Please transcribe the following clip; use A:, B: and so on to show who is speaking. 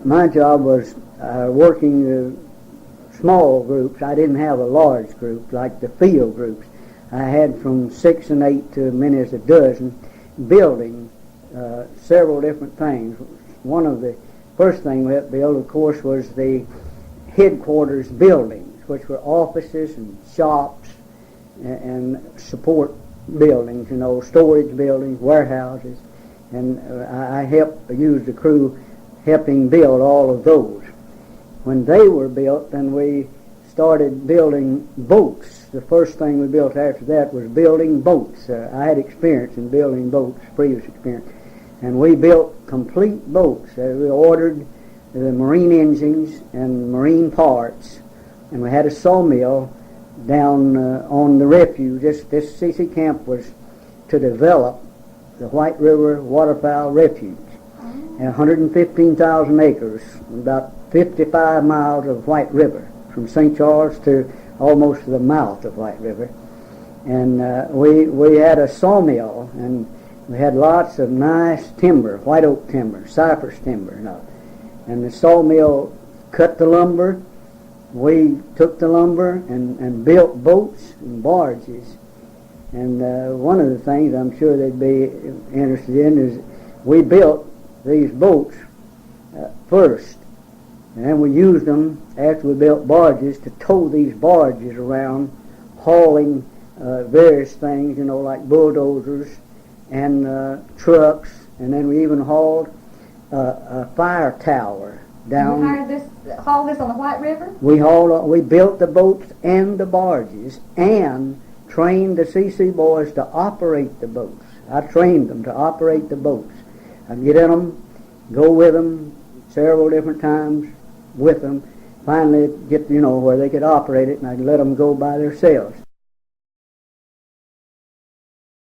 A: my job was working small groups. I didn't have a large group like the field groups. I had from 6 and 8 to many as a dozen, building several different things. One of the first thing we had to build, of course, was the headquarters buildings, which were offices and shops and support buildings, storage buildings, warehouses. And I used the crew helping build all of those. When they were built, then we started building boats. The first thing we built after that was building boats. I had experience in building boats, previous experience. And we built complete boats. We ordered the marine engines and marine parts. And we had a sawmill down on the Refuge. This CC camp was to develop the White River Waterfowl Refuge. 115,000 acres, about 55 miles of White River, from St. Charles to almost to the mouth of White River. And we had a sawmill, and we had lots of nice timber, white oak timber, cypress timber. And the sawmill cut the lumber. We took the lumber and built boats and barges. And one of the things I'm sure they'd be interested in is we built these boats first, and then we used them after we built barges to tow these barges around, hauling various things, like bulldozers and trucks, and then we even hauled a fire tower down.
B: You hauled this on the White River?
A: We built the boats and the barges and trained the CC boys to operate the boats. I trained them to operate the boats. I'd get in them, go with them several different times with them, finally get, where they could operate it, and I'd let them go by themselves.